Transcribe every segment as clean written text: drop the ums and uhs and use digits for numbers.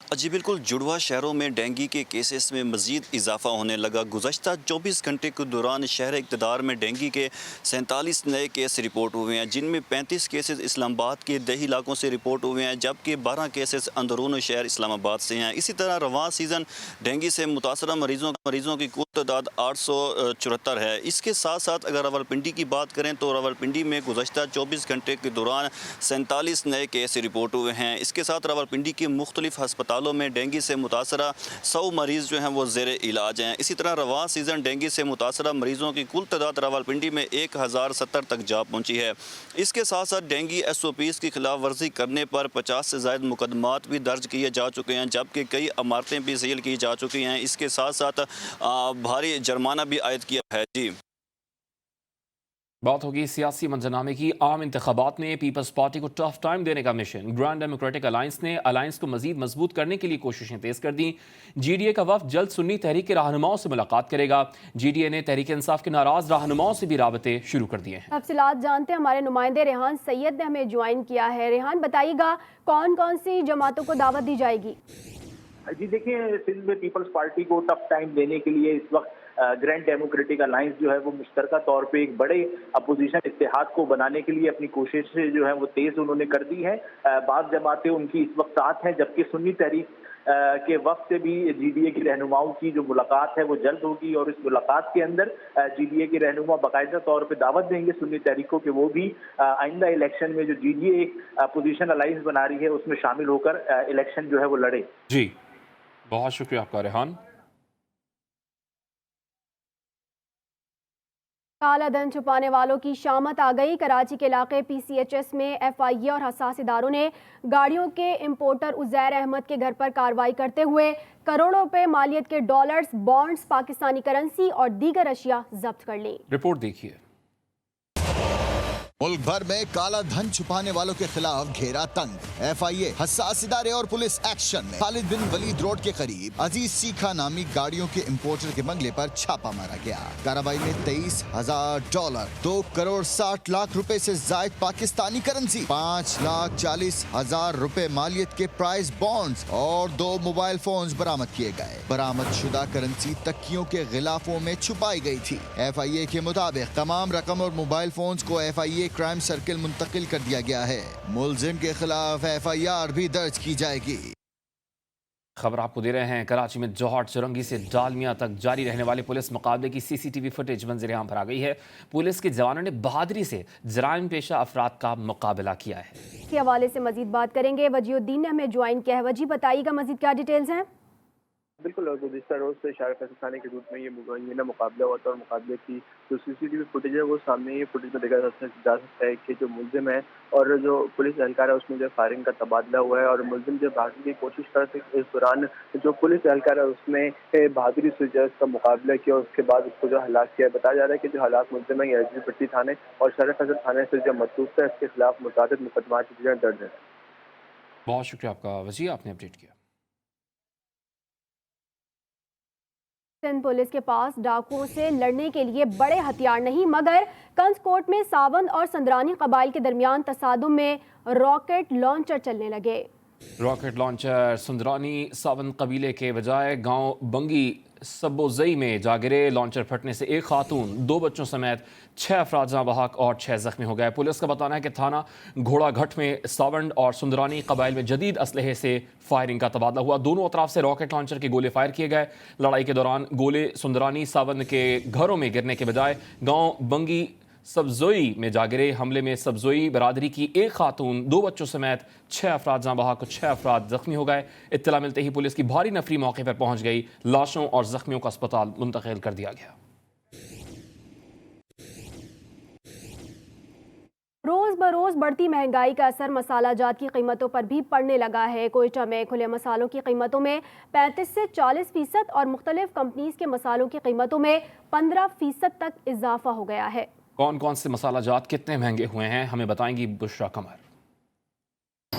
جی بالکل، جڑواں شہروں میں ڈینگی کے کیسز میں مزید اضافہ ہونے لگا۔ گزشتہ 24 گھنٹے کے دوران شہر اقتدار میں ڈینگی کے 47 نئے کیس رپورٹ ہوئے ہیں، جن میں 35 کیسز اسلام آباد کے دیہی علاقوں سے رپورٹ ہوئے ہیں، جبکہ 12 کیسز اندرون شہر اسلام آباد سے ہیں۔ اسی طرح رواں سیزن ڈینگی سے متاثرہ مریضوں کی کل تعداد 874 ہے۔ اس کے ساتھ ساتھ اگر راولپنڈی کی بات کریں تو راولپنڈی میں گزشتہ 24 گھنٹے کے دوران 47 نئے کیس رپورٹ ہوئے ہیں۔ اس کے ساتھ راولپنڈی کے مختلف ہسپتالوں میں ڈینگی سے متاثرہ 100 مریض جو ہیں وہ زیر علاج ہیں۔ اسی طرح رواں سیزن ڈینگی سے متاثرہ مریضوں کی کل تعداد راولپنڈی میں 1070 تک جا پہنچی ہے۔ اس کے ساتھ ساتھ ڈینگی SOPs کی خلاف ورزی کرنے پر 50 سے زائد مقدمات بھی درج کیے جا چکے ہیں، جبکہ کئی عمارتیں بھی سیل کی جا چکی ہیں۔ اس کے ساتھ ساتھ بھاری جرمانہ بھی عائد کیا ہے۔ جی بات ہوگی سیاسی منظرنامے کی۔ عام انتخابات میں پیپلز پارٹی کو ٹف ٹائم دینے کا مشن۔ گرینڈ ڈیموکریٹک الائنس نے الائنس کو مزید مضبوط کرنے کے لیے کوششیں تیز کر دیں۔ GDA کا وفد جلد سنی تحریک کے رہنماؤں سے ملاقات کرے گا۔ GDA نے تحریک انصاف کے ناراض رہنماؤں سے بھی رابطے شروع کر دیے ہیں۔ تفصیلات جانتے ہیں، ہمارے نمائندے ریحان سید نے ہمیں جوائن کیا ہے۔ ریحان بتائیے گا کون کون سی جماعتوں کو دعوت دی جائے گی؟ جی دیکھیں، سندھ میں پیپلز پارٹی کو ٹف ٹائم دینے کے لیے اس وقت گرینڈ ڈیموکریٹک الائنس جو ہے وہ مشترکہ طور پہ ایک بڑے اپوزیشن اتحاد کو بنانے کے لیے اپنی کوششیں جو ہیں وہ تیز انہوں نے کر دی ہیں۔ بعض جماعتیں ان کی اس وقت ساتھ ہیں، جبکہ سنی تحریک کے وقت سے بھی GDA کی رہنماؤں کی جو ملاقات ہے وہ جلد ہوگی، اور اس ملاقات کے اندر GDA کے رہنما باقاعدہ طور پہ دعوت دیں گے سنی تحریک کو کہ وہ بھی آئندہ الیکشن میں جو GDA ایک اپوزیشن الائنس بنا رہی ہے اس میں شامل ہو کر الیکشن جو ہے وہ لڑے۔ جی بہت شکریہ آپ کا ریحان۔ کالا دھن چھپانے والوں کی شامت آ گئی۔ کراچی کے علاقے PCHS میں FIA اور حساس اداروں نے گاڑیوں کے امپورٹر عزیر احمد کے گھر پر کارروائی کرتے ہوئے کروڑوں روپے مالیت کے ڈالرز، بانڈز، پاکستانی کرنسی اور دیگر اشیاء ضبط کر لیں۔ رپورٹ دیکھیے۔ ملک بھر میں کالا دھن چھپانے والوں کے خلاف گھیرا تنگ۔ FIA، حساس ادارے اور پولیس ایکشن میں۔ خالد بن ولید روڈ کے قریب عزیز سیکھا نامی گاڑیوں کے امپورٹر کے بنگلے پر چھاپا مارا گیا۔ کارروائی میں $23,000، 2 کروڑ 60 لاکھ روپے سے زائد پاکستانی کرنسی، 5,40,000 روپے مالیت کے پرائز بانڈز اور 2 موبائل فونز برآمد کیے گئے۔ برآمد شدہ کرنسی تکیوں کے غلافوں میں چھپائی گئی تھی۔ FIA کے مطابق تمام رقم اور موبائل فونز کو FIA کرائم سرکل منتقل کر دیا گیا ہے۔ ملزم کے خلاف FIR بھی درج کی جائے گی۔ خبر آپ کو دے رہے ہیں، کراچی میں جوہر چرنگی سے ڈالمیا تک جاری رہنے والے پولیس مقابلے کی CCTV فوٹیج منظر عام پر آ گئی ہے۔ پولیس کے جوانوں نے بہادری سے جرائم پیشہ افراد کا مقابلہ کیا ہے۔ اس کے حوالے سے مزید بات کریں گے، وجیہ الدین نے ہمیں جوائن کیا ہے۔ وجیہ بتائیے گا مزید کیا ڈیٹیلز ہیں؟ بالکل، گزشتہ روز سے شہر فیصل خانے کے حدود میں یہ مقابلہ ہوا تھا، اور مقابلے کی جو CCTV فوٹیج ہے وہ سامنے یہ فوٹیج میں دیکھا جا سکتا ہے کہ جو ملزم ہے اور جو پولیس اہلکار ہے اس میں جو فائرنگ کا تبادلہ ہوا ہے، اور ملزم جو بھاگنے کی کوشش کر رہے تھے، اس دوران جو پولیس اہلکار ہے اس نے بہادری سے جو اس کا مقابلہ کیا، اور اس کے بعد اس کو جو ہلاک کیا۔ بتایا جا رہا ہے کہ جو ہلاک ملزم ہے یہ LG پٹی تھانے اور شہر فیصل تھانے سے جو مطلوب تھا، اس کے خلاف متعدد مقدمات درج ہیں۔ بہت شکریہ آپ کا وجیہ، آپ نے اپڈیٹ کیا۔ سندھ پولیس کے پاس ڈاکوؤں سے لڑنے کے لیے بڑے ہتھیار نہیں، مگر کنز کوٹ میں ساوند اور سندرانی قبائل کے درمیان تصادم میں راکٹ لانچر چلنے لگے۔ راکٹ لانچر سندرانی ساوند قبیلے کے بجائے گاؤں بنگی سبوزئی میں جا گرے۔ لانچر پھٹنے سے ایک خاتون، 2 بچوں سمیت 6 افراد جاں بحق اور 6 زخمی ہو گئے۔ پولیس کا بتانا ہے کہ تھانہ گھوڑا گھٹ میں ساونڈ اور سندرانی قبائل میں جدید اسلحے سے فائرنگ کا تبادلہ ہوا۔ دونوں اطراف سے راکٹ لانچر کے گولے فائر کیے گئے۔ لڑائی کے دوران گولے سندرانی ساوند کے گھروں میں گرنے کے بجائے گاؤں بنگی سبزوئی میں جا گرے۔ حملے میں سبزوئی برادری کی ایک خاتون، 2 بچوں سمیت 6 افراد جاں بحق اور 6 افراد زخمی ہو گئے۔ اطلاع ملتے ہی پولیس کی بھاری نفری موقع پر پہنچ گئی۔ لاشوں اور زخمیوں کا اسپتال منتقل کر دیا گیا۔ روز بروز بڑھتی مہنگائی کا اثر مسالہ جات کی قیمتوں پر بھی پڑنے لگا ہے۔ کوئٹہ میں کھلے مسالوں کی قیمتوں میں 35 سے 40% اور مختلف کمپنیز کے مسالوں کی قیمتوں میں 15% تک اضافہ ہو گیا ہے۔ کون کون سے مسالہ جات کتنے مہنگے ہوئے ہیں، ہمیں بتائیں گی بشرا قمر۔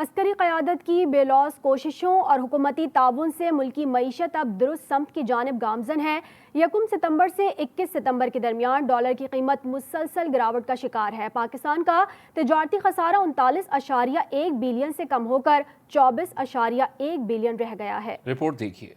عسکری قیادت کی بے لوث کوششوں اور حکومتی تعاون سے ملکی معیشت اب درست سمت کی جانب گامزن ہے۔ 1 ستمبر سے 21 ستمبر کے درمیان ڈالر کی قیمت مسلسل گراوٹ کا شکار ہے۔ پاکستان کا تجارتی خسارہ 39.1 بلین سے کم ہو کر 24.1 بلین رہ گیا ہے۔ رپورٹ دیکھیے۔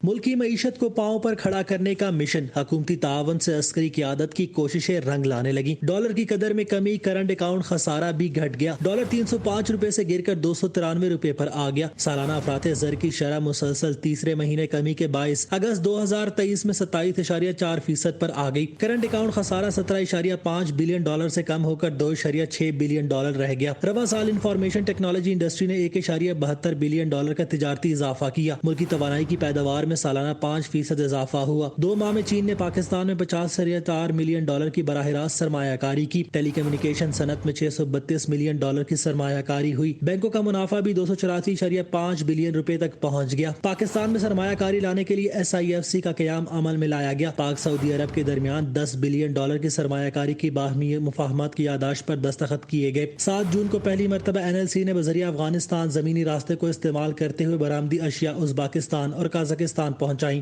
ملکی معیشت کو پاؤں پر کھڑا کرنے کا مشن، حکومتی تعاون سے عسکری قیادت کی کوششیں رنگ لانے لگی۔ ڈالر کی قدر میں کمی، کرنٹ اکاؤنٹ خسارہ بھی گھٹ گیا۔ ڈالر 305 روپے سے گر کر 293 روپے پر آ گیا۔ سالانہ افراط زر کی شرح مسلسل تیسرے مہینے کمی کے باعث اگست 2023 میں 27.4% پر آ گئی۔ کرنٹ اکاؤنٹ خسارہ 17.5 بلین ڈالر سے کم ہو کر 2.6 بلین ڈالر رہ گیا۔ رواں سال انفارمیشن ٹیکنالوجی انڈسٹری نے 1.72 بلین ڈالر کا تجارتی اضافہ کیا۔ ملکی توانائی کی پیداوار میں سالانہ 5% اضافہ ہوا۔ 2 ماہ میں چین نے پاکستان میں 50.4 ملین ڈالر کی براہ راست سرمایہ کاری کی۔ ٹیلی کمیونیکیشن صنعت میں 632 ملین ڈالر کی سرمایہ کاری ہوئی۔ بینکوں کا منافع بھی 284.5 بلین روپے تک پہنچ گیا۔ پاکستان میں سرمایہ کاری لانے کے لیے SIFC کا قیام عمل میں لایا گیا۔ پاک سعودی عرب کے درمیان 10 بلین ڈالر کی سرمایہ کاری کی باہمی مفاہمت کی یادداشت پر دستخط کیے گئے۔ 7 جون کو پہلی مرتبہ NLC نے بذریعہ افغانستان زمینی راستے کو استعمال کرتے ہوئے برآمدی اشیاء ازبکستان اور قازقستان پہنچائی۔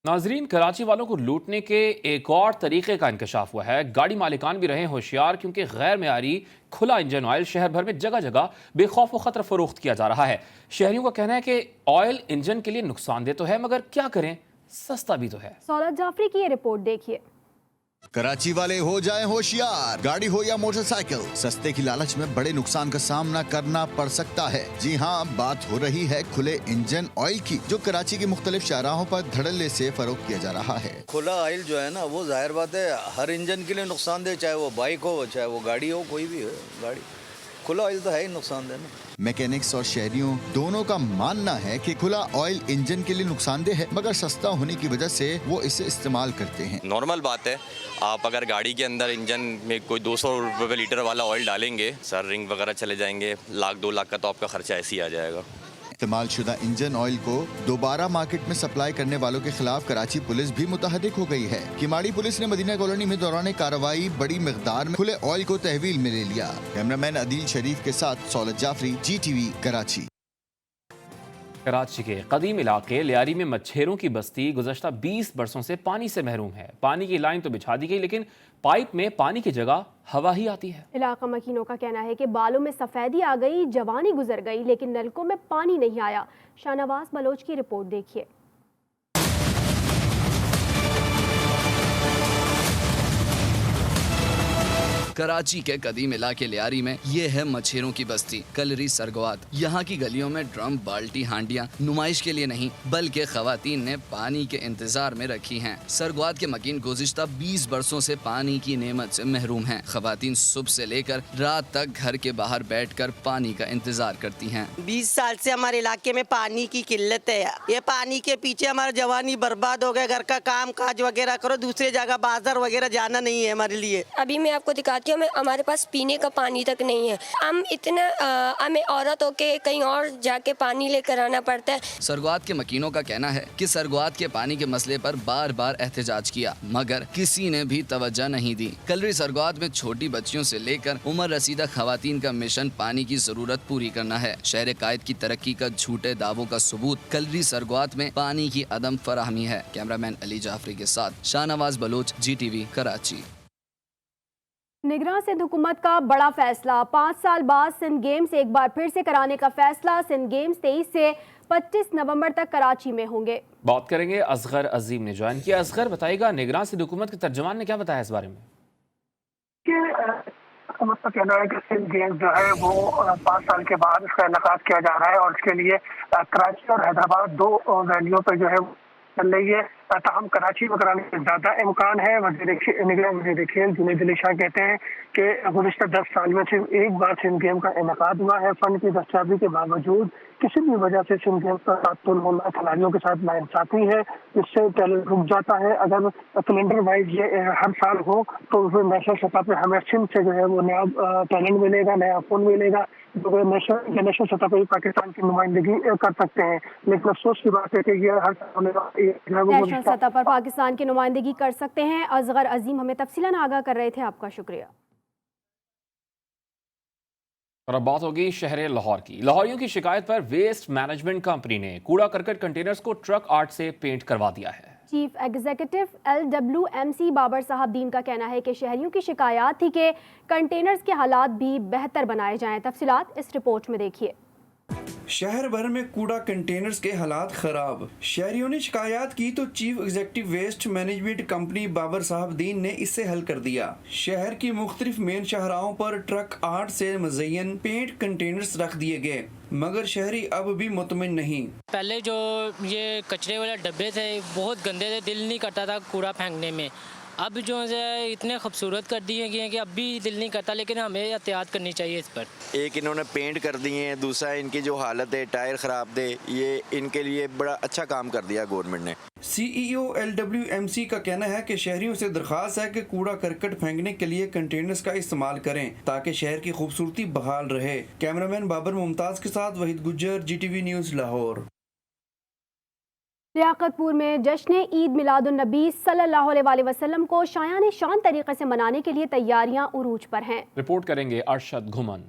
ناظرین، کراچی والوں کو لوٹنے کے ایک اور طریقے کا انکشاف ہوا ہے۔ گاڑی مالکان بھی رہے ہوشیار، کیونکہ غیر معیاری کھلا انجن آئل شہر بھر میں جگہ جگہ بے خوف و خطر فروخت کیا جا رہا ہے۔ شہریوں کا کہنا ہے کہ آئل انجن کے لیے نقصان دہ تو ہے، مگر کیا کریں، سستا بھی تو ہے۔ سولت جعفری کی یہ رپورٹ دیکھیے۔ کراچی والے ہو جائیں ہوشیار، گاڑی ہو یا موٹر سائیکل، سستے کی لالچ میں بڑے نقصان کا سامنا کرنا پڑ سکتا ہے۔ جی ہاں، بات ہو رہی ہے کھلے انجن آئل کی، جو کراچی کے مختلف شاہراہوں پر دھڑلے سے فروخت کیا جا رہا ہے۔ کھلا آئل جو ہے نا، وہ ظاہر بات ہے ہر انجن کے لیے نقصان دہ، چاہے وہ بائک ہو چاہے وہ گاڑی ہو، کوئی بھی ہو گاڑی، کھلا آئل تو ہے ہی نقصان دہ نا۔ میکینکس اور شہریوں دونوں کا ماننا ہے کہ کھلا آئل انجن کے لیے نقصان دہ ہے، مگر سستا ہونے کی وجہ سے وہ اسے استعمال کرتے ہیں۔ نارمل بات ہے، آپ اگر گاڑی کے اندر انجن میں کوئی 200 روپے لیٹر والا آئل ڈالیں گے، سر رنگ وغیرہ چلے جائیں گے، 1-2 لاکھ کا تو آپ کا خرچہ ایسے ہی آ جائے گا۔ استعمال شدہ انجن آئل کو دوبارہ مارکیٹ میں سپلائی کرنے والوں کے خلاف کراچی پولیس بھی متحرک ہو گئی ہے۔ کماڑی پولیس نے مدینہ کالونی میں دوران کارروائی بڑی مقدار میں کھلے آئل کو تحویل میں لے لیا۔ کیمرامین عدیل شریف کے ساتھ سولت جعفری، GTV کراچی۔ کراچی کے قدیم علاقے لیاری میں مچھیروں کی بستی گزشتہ 20 برسوں سے پانی سے محروم ہے۔ پانی کی لائن تو بچھا دی گئی، لیکن پائپ میں پانی کی جگہ ہوا ہی آتی ہے۔ علاقہ مکینوں کا کہنا ہے کہ بالوں میں سفیدی آ گئی، جوانی گزر گئی، لیکن نلکوں میں پانی نہیں آیا۔ شاہنواز بلوچ کی رپورٹ دیکھیے۔ کراچی کے قدیم علاقے لیاری میں یہ ہے مچھیروں کی بستی کلری سرگوات۔ یہاں کی گلیوں میں ڈرم، بالٹی، ہانڈیاں نمائش کے لیے نہیں بلکہ خواتین نے پانی کے انتظار میں رکھی ہیں۔ سرگوات کے مکین گزشتہ 20 برسوں سے پانی کی نعمت سے محروم ہیں۔ خواتین صبح سے لے کر رات تک گھر کے باہر بیٹھ کر پانی کا انتظار کرتی ہیں۔ 20 سال سے ہمارے علاقے میں پانی کی قلت ہے۔ یہ پانی کے پیچھے ہمارا جوانی برباد ہو گیا۔ گھر کا کام کاج وغیرہ کرو، دوسرے جگہ بازار وغیرہ جانا نہیں ہے ہمارے لیے۔ ابھی میں آپ کو دکھاتی ہوں، ہمارے پاس پینے کا پانی تک نہیں ہے۔ ہم اتنا ہمیں عورت ہو کے کہیں اور جا کے پانی لے کر آنا پڑتا ہے۔ سرگوات کے مکینوں کا کہنا ہے کہ سرگوات کے پانی کے مسئلے پر بار بار احتجاج کیا، مگر کسی نے بھی توجہ نہیں دی۔ کلری سرگوات میں چھوٹی بچیوں سے لے کر عمر رسیدہ خواتین کا مشن پانی کی ضرورت پوری کرنا ہے۔ شہر قائد کی ترقی کا جھوٹے دعووں کا ثبوت کلری سرگوات میں پانی کی عدم فراہمی ہے۔ کیمرامین علی جعفری کے ساتھ شاہنواز بلوچ، GTV کراچی۔ نگراں سندھ حکومت کا بڑا فیصلہ، 5 سال بعد سندھ گیمز ایک بار پھر سے کرانے کا فیصلہ۔ سندھ گیمز 23 سے 25 نومبر تک کراچی میں ہوں گے۔ بات کریں گے اصغر عظیم نے جوائن کیا۔ اصغر بتائے گا، نگراں سندھ حکومت کے ترجمان نے کیا بتایا اس بارے میں؟ حکومت کا کہنا ہے کہ سندھ گیمز جو ہے وہ 5 سال کے بعد اس کا انعقاد کیا جا رہا ہے، اور اس کے لیے کراچی اور حیدرآباد 2 وینیو پہ جو ہے چل رہی ہے۔ تاہم کراچی میں کرانے کا زیادہ امکان ہے۔ نگراں وزیر کھیل جنید علی شاہ کہتے ہیں کہ گزشتہ 10 سال میں صرف ایک بار سندھ گیم کا انعقاد ہوا ہے۔ فنڈ کی دستیابی کے باوجود کسی بھی وجہ سے سندھ گیمز کا تعطل ہونا کھلاڑیوں کے ساتھ ناانصافی ہے، جس سے ٹیلنٹ رک جاتا ہے۔ اگر کیلنڈر وائز یہ ہر سال ہو تو پھر نیشنل سطح پہ ہمیں سندھ سے جو ہے وہ نیا ٹیلنٹ ملے گا، نیا فون ملے گا، جو نیشنل سطح پہ پاکستان کی نمائندگی کر سکتے ہیں۔ لیکن افسوس کی بات ہے کہ یہ ہر نیشنل سطح پر پاکستان کی نمائندگی کر سکتے ہیں۔ اصغر عظیم ہمیں تفصیلاً آگاہ کر رہے تھے، آپ کا شکریہ۔ اور اب بات ہوگی شہر لاہور کی۔ لاہوریوں کی شکایت پر ویسٹ مینجمنٹ کمپنی نے کوڑا کرکٹ کنٹینرز کو ٹرک آرٹ سے پینٹ کروا دیا ہے۔ چیف ایگزیکٹو LWMC بابر صاحب دین کا کہنا ہے کہ شہریوں کی شکایات تھی کہ کنٹینرز کے حالات بھی بہتر بنائے جائیں۔ تفصیلات اس رپورٹ میں دیکھیے۔ شہر بھر میں کوڑا کنٹینرز کے حالات خراب، شہریوں نے شکایات کی تو chief executive waste management company Babar صاحب دین نے اس سے حل کر دیا۔ شہر کی مختلف مین شاہراہوں پر ٹرک آرٹ سے مزین پینٹ کنٹینرز رکھ دیے گئے، مگر شہری اب بھی مطمئن نہیں۔ پہلے جو یہ کچرے والے ڈبے تھے بہت گندے تھے، دل نہیں کرتا تھا کوڑا پھینکنے میں۔ اب جو ہے اتنے خوبصورت کر دیے گئے ہیں کہ اب بھی دل نہیں کرتا، لیکن ہمیں احتیاط کرنی چاہیے اس پر۔ ایک انہوں نے پینٹ کر دیے ہیں، دوسرا ان کی جو حالت ہے ٹائر خراب تھے، یہ ان کے لیے بڑا اچھا کام کر دیا گورنمنٹ نے۔ CEO LWMC کا کہنا ہے کہ شہریوں سے درخواست ہے کہ کوڑا کرکٹ پھینکنے کے لیے کنٹینرز کا استعمال کریں تاکہ شہر کی خوبصورتی بحال رہے۔ کیمرامین بابر ممتاز کے ساتھ وحید گجر، GTV نیوز لاہور۔ لیاقت پور میں جشن عید میلاد النبی صلی اللہ علیہ وسلم کو شایان شان طریقے سے منانے کے لیے تیاریاں عروج پر ہیں۔ رپورٹ کریں گے ارشد گھمن۔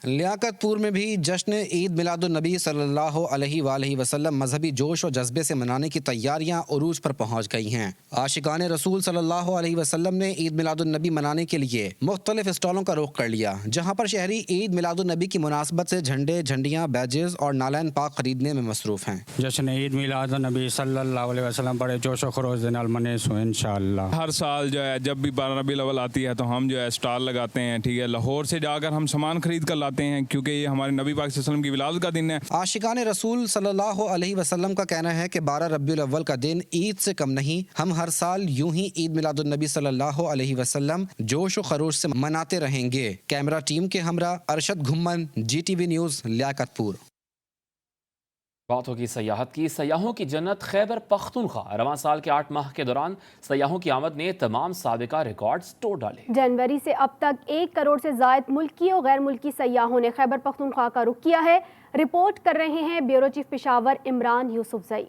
لیاقت پور میں بھی جشن عید میلاد النبی صلی اللہ علیہ وآلہ وسلم مذہبی جوش و جذبے سے منانے کی تیاریاں عروج پر پہنچ گئی ہیں۔ عاشقان رسول صلی اللہ علیہ وسلم نے عید میلاد النبی منانے کے لیے مختلف اسٹالوں کا رخ کر لیا، جہاں پر شہری عید میلاد النبی کی مناسبت سے جھنڈے، جھنڈیاں، بیجز اور نالین پاک خریدنے میں مصروف ہیں۔ جشن عید میلاد النبی صلی اللہ علیہ وسلم بڑے جوش و خروش دے نال منے سو انشاءاللہ۔ ہر سال جو ہے جب بھی 12 ربیع الاول آتی ہے تو ہم جو ہے اسٹال لگاتے ہیں، ٹھیک ہے، لاہور سے جا کر ہم سامان خرید کر لاتے ہیں کیونکہ یہ ہمارے نبی پاک صلی اللہ علیہ وسلم کی ولادت کا دن ہے۔ عاشقان رسول صلی اللہ علیہ وسلم کا کہنا ہے کہ 12 ربیع الاول کا دن عید سے کم نہیں، ہم ہر سال یوں ہی عید میلاد النبی صلی اللہ علیہ وسلم جوش و خروش سے مناتے رہیں گے۔ کیمرہ ٹیم کے ہمراہ ارشد گھمن، GTV نیوز، لیاقت پور۔ بات ہوگی سیاحت کی۔ سیاحوں کی جنت خیبر پختونخوا، رواں سال کے 8 ماہ کے دوران سیاحوں کی آمد نے تمام سابقہ ریکارڈز توڑ ڈالے۔ جنوری سے اب تک 1 کروڑ سے زائد ملکی اور غیر ملکی سیاحوں نے خیبر پختونخوا کا رخ کیا ہے۔ رپورٹ کر رہے ہیں بیورو چیف پشاور عمران یوسف زئی۔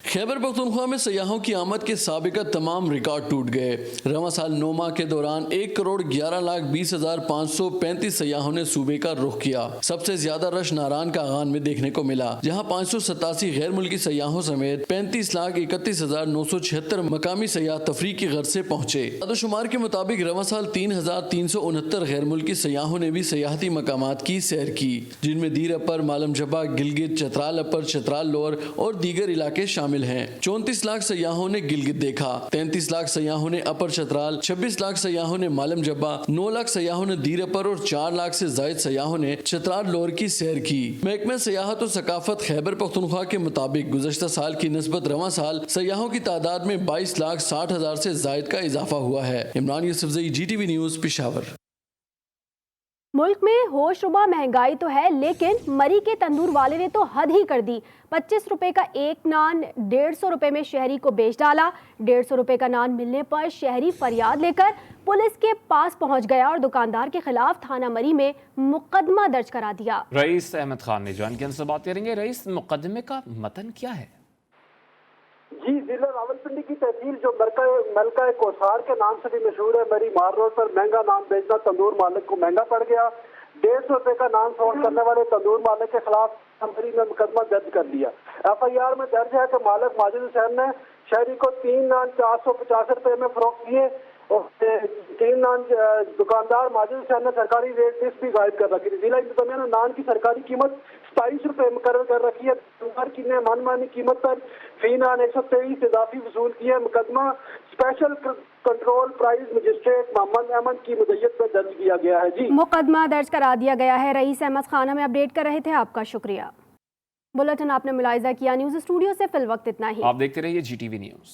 خیبر پختونخوا میں سیاحوں کی آمد کے سابقہ تمام ریکارڈ ٹوٹ گئے۔ رواں سال 9 ماہ کے دوران 1 کروڑ 11,20,535 سیاحوں نے صوبے کا رخ کیا۔ سب سے زیادہ رش ناران کا آغان میں دیکھنے کو ملا، جہاں 587 غیر ملکی سیاحوں سمیت 35,31,976 مقامی سیاح تفریح کی غرض سے پہنچے۔ اعداد و شمار کے مطابق رواں سال 3,369 غیر ملکی سیاحوں نے بھی سیاحتی مقامات کی سیر کی، جن میں دیر اپر، مالم جبا، گلگت، چترال اپر، چترال لوور اور دیگر علاقے شامل ہیں۔ 34 لاکھ سیاحوں نے گلگت دیکھا، 33 لاکھ سیاحوں نے اپر چترال، 26 لاکھ سیاحوں نے مالم جبا، 9 لاکھ سیاحوں نے دیر اپر اور 4 لاکھ سے زائد سیاحوں نے چترال لور کی سیر کی۔ محکمہ سیاحت و ثقافت خیبر پختونخوا کے مطابق گزشتہ سال کی نسبت رواں سال سیاحوں کی تعداد میں 22,60,000 سے زائد کا اضافہ ہوا ہے۔ عمران یوسف زئی، GTV نیوز، پشاور۔ ملک میں ہوش ربا مہنگائی تو ہے، لیکن مری کے تندور والے نے تو حد ہی کر دی۔ 25 روپے کا ایک نان 150 روپے میں شہری کو بیچ ڈالا۔ 150 روپے کا نان ملنے پر شہری فریاد لے کر پولیس کے پاس پہنچ گیا اور دکاندار کے خلاف تھانہ مری میں مقدمہ درج کرا دیا۔ رئیس احمد خان نے جوان کے ان سے بات کریں گے۔ رئیس، مقدمے کا متن کیا ہے؟ جی، ضلع راولپنڈی کی تحصیل جو ملکہ کوثار کے نام سے بھی مشہور ہے، مری مار روڈ پر مہنگا نان بیچنا تندور مالک کو مہنگا پڑ گیا۔ 150 روپے کا نان فروخت کرنے والے تندور مالک کے خلاف مری میں مقدمہ درج کر لیا۔ FIR میں درج ہے کہ مالک ماجد حسین نے شہری کو 3 نان 450 روپے میں فروخت کیے اور 3 نان دکاندار ماجد حسین نے سرکاری ریٹ لسٹ بھی غائب کر رکھی تھی۔ ضلع انتظامیہ نے نان کی سرکاری قیمت 27 روپے مقرر کر رکھی ہے۔ دکاندار کی نے من مانی قیمت پر فی نان 123 اضافی وصول کی ہے۔ مقدمہ اسپیشل کنٹرول پرائز مجسٹریٹ محمد احمد کی مدعیت میں درج کیا گیا ہے۔ جی، مقدمہ درج کرا دیا گیا ہے۔ رئیس احمد خان ہمیں اپڈیٹ کر رہے تھے، آپ کا شکریہ۔ بلٹن آپ نے ملاحظہ کیا، نیوز اسٹوڈیو سے فی الوقت اتنا ہی۔ آپ دیکھتے رہیے GTV نیوز۔